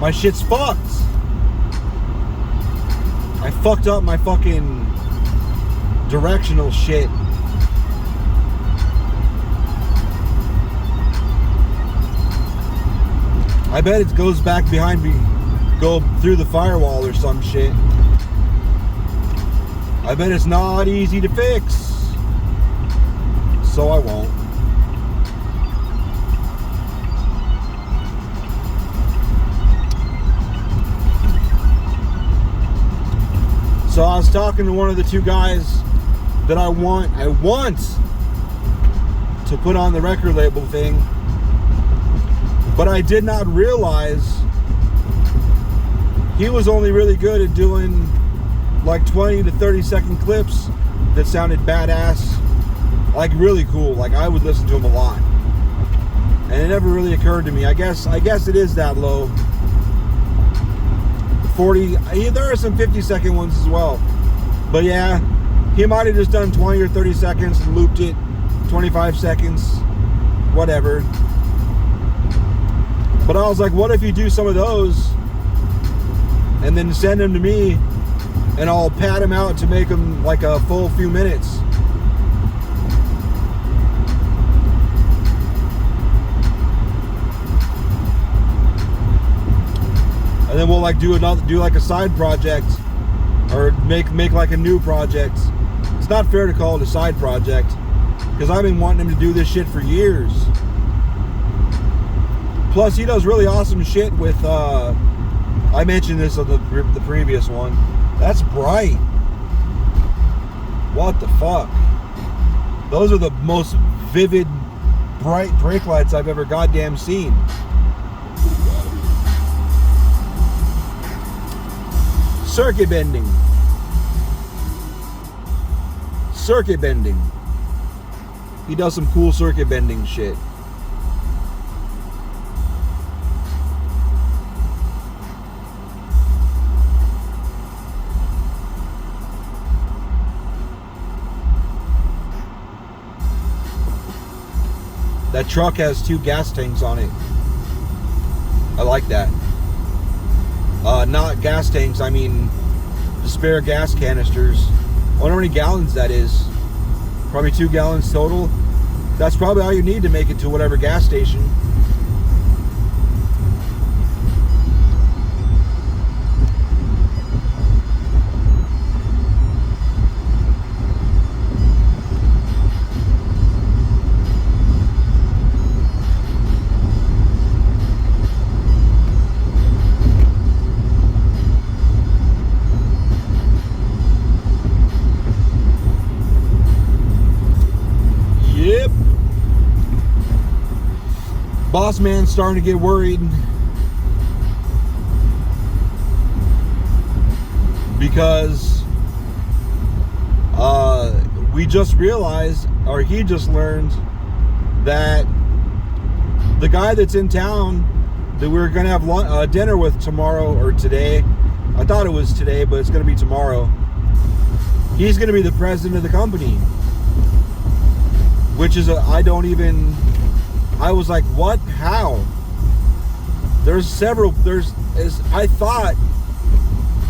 my shit's fucked. I fucked up my fucking directional shit. I bet it goes back behind me, go through the firewall or some shit. I bet it's not easy to fix. So I won't. So I was talking to one of the two guys that I want to put on the record label thing, but I did not realize he was only really good at doing like 20 to 30 second clips that sounded badass, like really cool. Like I would listen to him a lot, and it never really occurred to me. I guess it is that low. 40, there are some 50-second ones as well, but yeah, he might have just done 20 or 30 seconds and looped it 25 seconds, whatever. But I was like, what if you do some of those and then send them to me and I'll pad them out to make them like a full few minutes. And then we'll like do like a side project, or make like a new project. It's not fair to call it a side project, because I've been wanting him to do this shit for years. Plus, he does really awesome shit with, I mentioned this on the previous one. That's bright. What the fuck? Those are the most vivid, bright brake lights I've ever goddamn seen. Circuit bending. Circuit bending. He does some cool circuit bending shit. That truck has 2 gas tanks on it. I like that. Not gas tanks, I mean the spare gas canisters. I wonder how many gallons that is. Probably 2 gallons total. That's probably all you need to make it to whatever gas station. Boss man's starting to get worried because we just realized, or he just learned, that the guy that's in town that we were going to have dinner with tomorrow or today, I thought it was today, but it's going to be tomorrow. He's going to be the president of the company, which is I was like, what? How? I thought,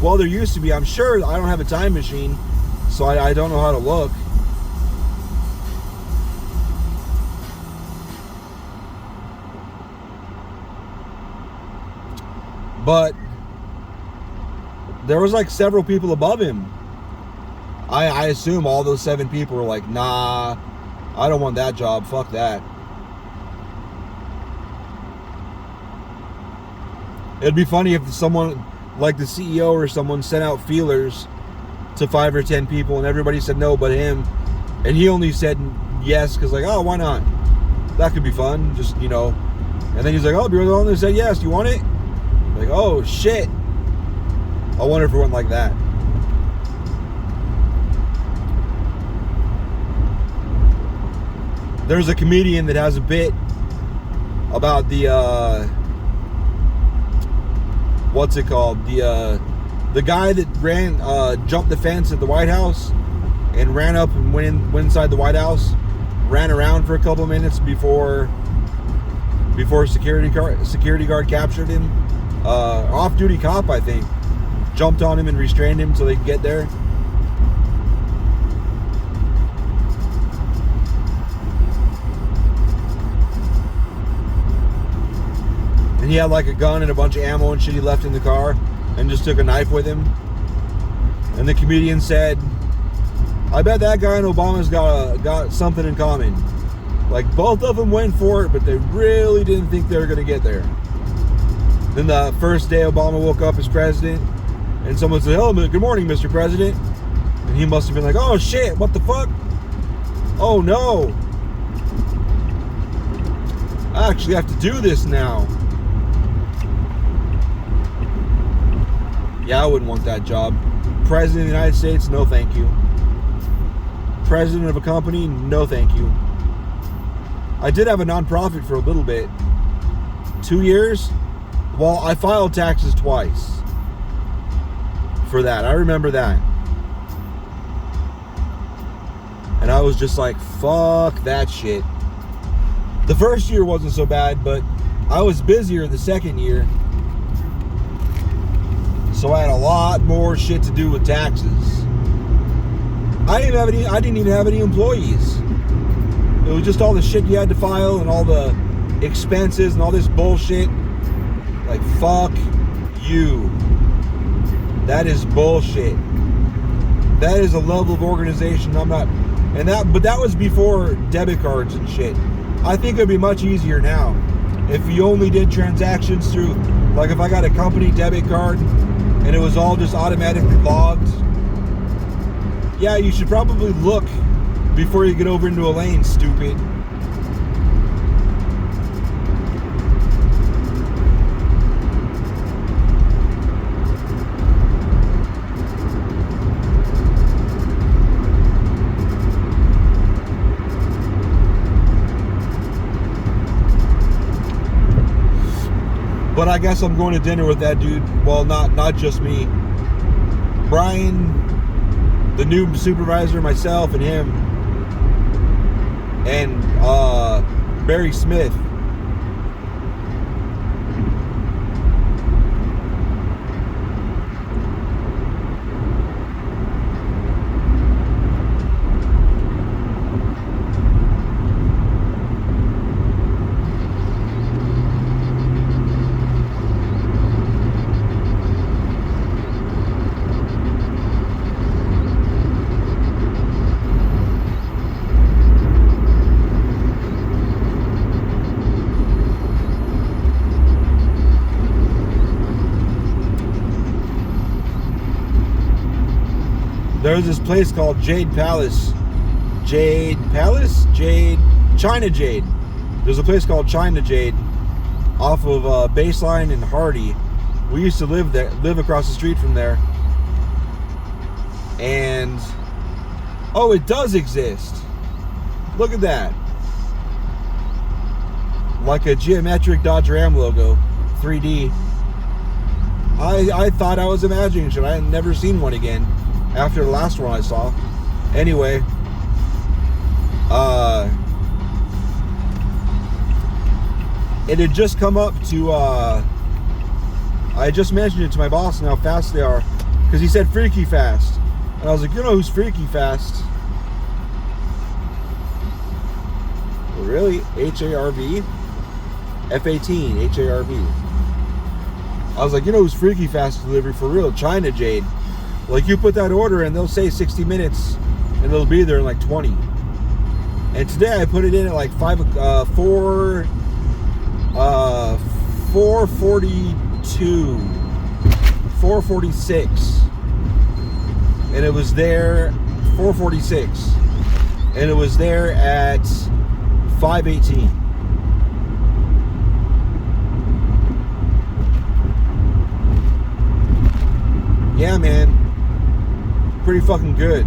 well, there used to be, I'm sure. I don't have a time machine, so I don't know how to look. But there was like several people above him. I assume all those 7 people were like, nah, I don't want that job, fuck that. It'd be funny if someone, like the CEO or someone, sent out feelers to 5 or 10 people and everybody said no but him. And he only said yes because, like, oh, why not? That could be fun, just, you know. And then he's like, oh, you're the one that said yes, do you want it? Like, oh, shit. I wonder if it went like that. There's a comedian that has a bit about the, what's it called? The guy that jumped the fence at the White House and ran up and went inside the White House, ran around for a couple of minutes before a security guard captured him. off-duty cop, I think, jumped on him and restrained him so they could get there. And he had like a gun and a bunch of ammo and shit he left in the car, and just took a knife with him. And the comedian said, I bet that guy and Obama's got something in common. Like, both of them went for it, but they really didn't think they were going to get there. Then the first day Obama woke up as president, and someone said, oh, good morning, Mr. President. And he must have been like, oh shit, what the fuck? Oh no. I actually have to do this now. Yeah, I wouldn't want that job. President of the United States, no thank you. President of a company, no thank you. I did have a nonprofit for a little bit. 2 years? Well, I filed taxes twice for that. I remember that. And I was just like, fuck that shit. The first year wasn't so bad, but I was busier the second year. So I had a lot more shit to do with taxes. I didn't even have any employees. It was just all the shit you had to file and all the expenses and all this bullshit. Like, fuck you. That is bullshit. That is a level of organization I'm not. But that was before debit cards and shit. I think it'd be much easier now if you only did transactions through, like, if I got a company debit card and it was all just automatically logged. Yeah, you should probably look before you get over into a lane, stupid. But I guess I'm going to dinner with that dude. Well, not just me. Brian, the new supervisor, myself, and him, and Barry Smith. There's this place called China Jade. There's a place called China Jade off of Baseline and Hardy. We used to live across the street from there. And oh, it does exist. Look at that. Like a geometric Dodge Ram logo, 3D. I thought I was imagining shit. I had never seen one again after the last one I saw. Anyway, it had just come up to, I just mentioned it to my boss and how fast they are, because he said freaky fast. And I was like, you know who's freaky fast? Really? H-A-R-V? F-18, H-A-R-V. I was like, you know who's freaky fast delivery for real? China Jade. Like, you put that order in, they'll say 60 minutes, and they'll be there in like 20. And today I put it in at like 4:42, 4:46, and it was there 4:46, and it was there at 5:18. Yeah, man. Pretty fucking good.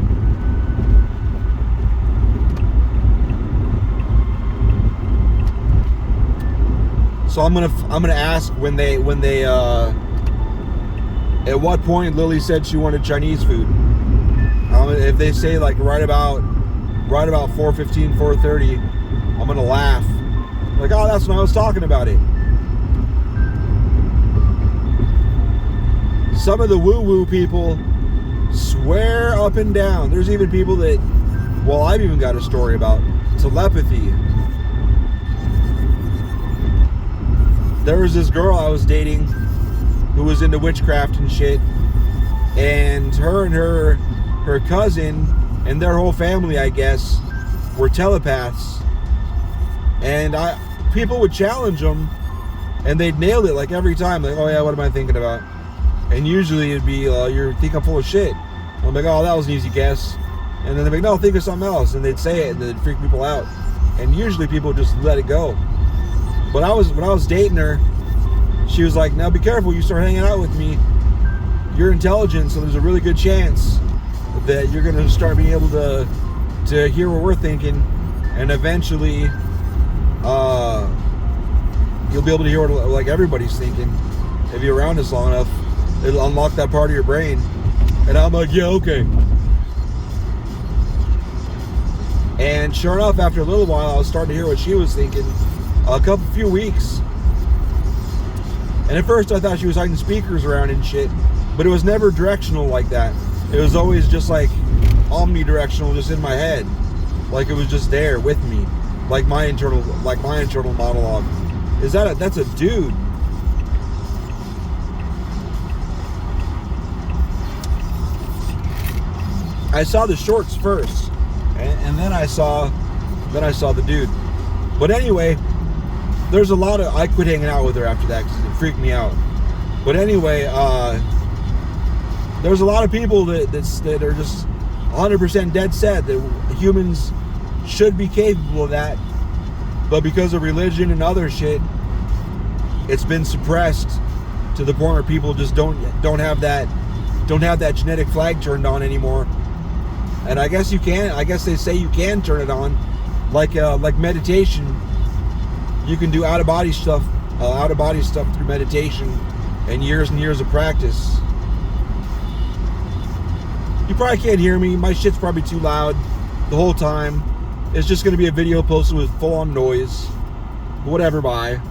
So I'm gonna ask when they at what point Lily said she wanted Chinese food. If they say like right about 4:15, 4:30, I'm gonna laugh. Like, oh, that's when I was talking about it. some of the woo-woo people swear up and down. There's even people that, well, I've even got a story about telepathy. There was this girl I was dating who was into witchcraft and shit, and her cousin and their whole family, I guess, were telepaths. And people would challenge them, and they'd nail it like every time. Like, oh yeah, what am I thinking about? And usually it'd be, you think I'm full of shit. I'm like, oh, that was an easy guess. And then they'd be like, no, think of something else. And they'd say it, and it'd freak people out. And usually people would just let it go. But when I was dating her, she was like, now be careful, you start hanging out with me, you're intelligent, so there's a really good chance that you're going to start being able to hear what we're thinking, and eventually you'll be able to hear what like everybody's thinking. If you're around us long enough, it'll unlock that part of your brain. And I'm like, yeah, okay. And sure enough, after a little while, I was starting to hear what she was thinking. A few weeks. And at first I thought she was hiding speakers around and shit, but it was never directional like that. It was always just like omnidirectional, just in my head. Like it was just there with me. Like my internal monologue. That's a dude. I saw the shorts first, and then I saw the dude. But anyway, there's a lot of, I quit hanging out with her after that because it freaked me out. But anyway, there's a lot of people that are just 100% dead set that humans should be capable of that, but because of religion and other shit, it's been suppressed to the point where people just don't have that genetic flag turned on anymore. And I guess you can. I guess they say you can turn it on, like meditation. You can do out of body stuff through meditation and years of practice. You probably can't hear me. My shit's probably too loud the whole time. It's just going to be a video posted with full on noise. Whatever, bye.